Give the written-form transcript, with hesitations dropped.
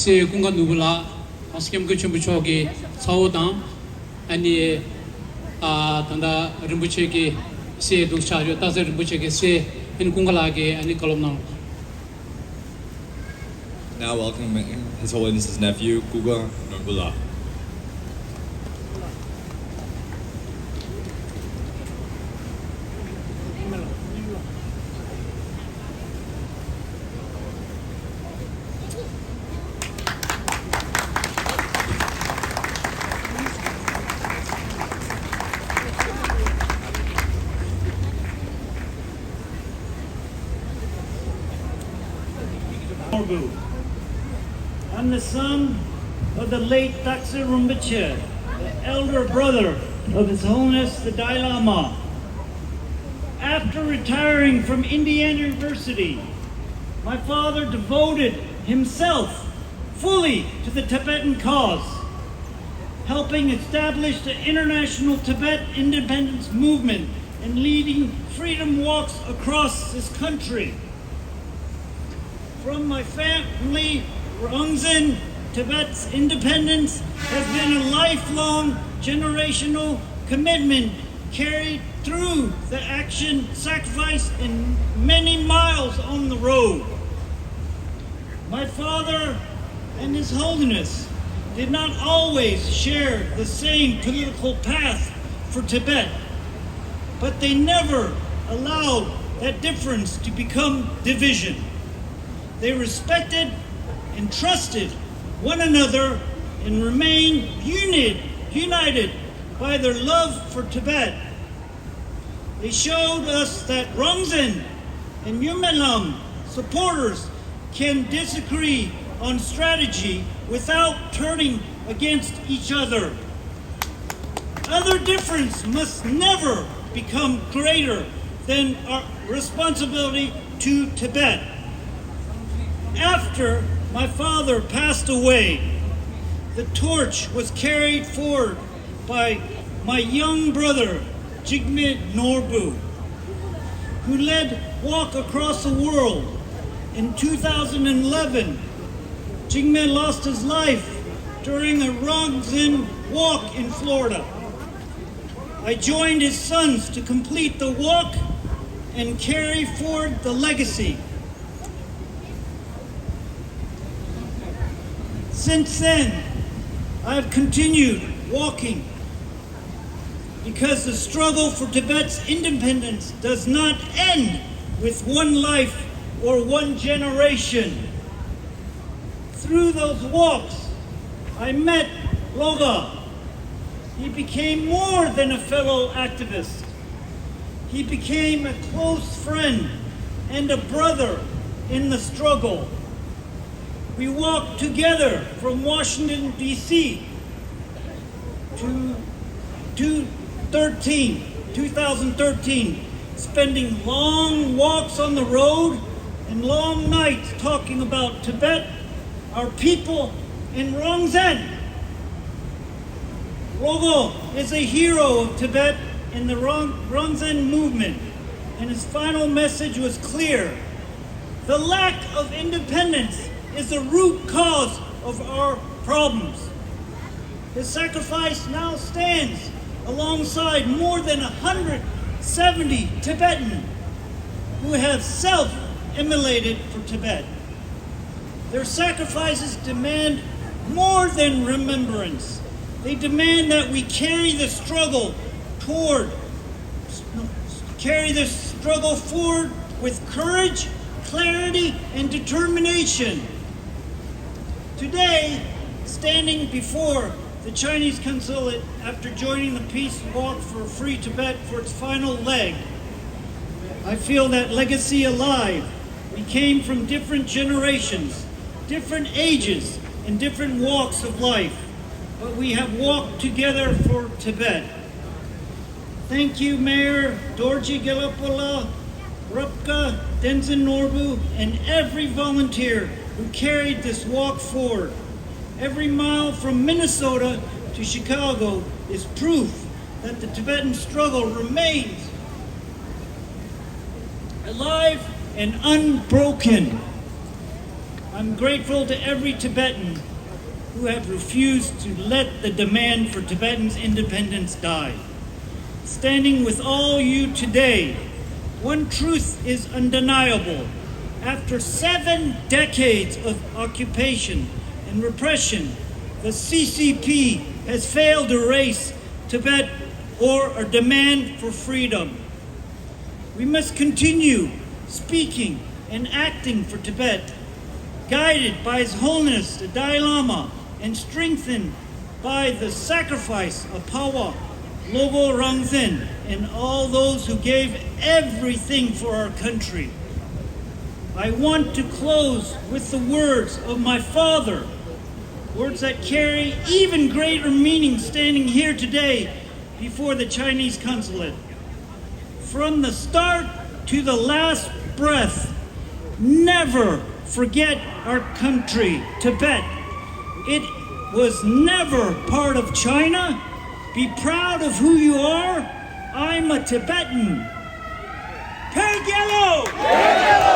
se Kunga Norbu la askem ko chumbu choge saodam ani tanda Rinpoche ke se duksha yo Taktser Rinpoche ke se in Kunga la ke ani kolom na. Now welcome His Holiness's nephew, Kunga Norbu. Norbu. I'm the son of the late Taktser Rinpoche, the elder brother of His Holiness the Dalai Lama. After retiring from Indiana University, my father devoted himself fully to the Tibetan cause, helping establish the International Tibet Independence Movement and leading freedom walks across this country. From my family, Rongzin, Tibet's independence has been a lifelong generational commitment carried through the action, sacrifice, and many miles on the road. My father and His Holiness did not always share the same political path for Tibet, but they never allowed that difference to become division. They respected and trusted one another and remained united by their love for Tibet. They showed us that Rongzin and Yumelam supporters can disagree on strategy without turning against each other. Other difference must never become greater than our responsibility to Tibet. After my father passed away, the torch was carried forward by my young brother, Kunga Norbu, who led Walk Across the World. In 2011, Kunga lost his life during a Rongzin walk in Florida. I joined his sons to complete the walk and carry forward the legacy. Since then, I've continued walking because the struggle for Tibet's independence does not end with one life or one generation. Through those walks, I met Loga. He became more than a fellow activist. He became a close friend and a brother in the struggle. We walked together from Washington, D.C. to 2013, spending long walks on the road and long nights talking about Tibet, our people, and Rongzin. Rogo is a hero of Tibet in the Rongzin movement, and his final message was clear. The lack of independence is the root cause of our problems. His sacrifice now stands alongside more than 170 Tibetans who have self-immolated for Tibet. Their sacrifices demand more than remembrance. They demand that we carry the struggle forward with courage, clarity, and determination. Today, standing before the Chinese consulate after joining the Peace Walk for Free Tibet for its final leg, I feel that legacy alive. We came from different generations, different ages, and different walks of life, but we have walked together for Tibet. Thank you, Mayor Dorji Gelapala, Rupka, Tenzin Norbu, and every volunteer who carried this walk forward. Every mile from Minnesota to Chicago is proof that the Tibetan struggle remains alive and unbroken. I'm grateful to every Tibetan who have refused to let the demand for Tibetans' independence die. Standing with all you today, one truth is undeniable. After 7 decades of occupation and repression, the CCP has failed to erase Tibet or a demand for freedom. We must continue speaking and acting for Tibet, guided by His Holiness the Dalai Lama and strengthened by the sacrifice of Pawa, Lobo Rangzin, and all those who gave everything for our country. I want to close with the words of my father, words that carry even greater meaning standing here today before the Chinese consulate. From the start to the last breath, never forget our country, Tibet. It was never part of China. Be proud of who you are. I'm a Tibetan. Peg yellow!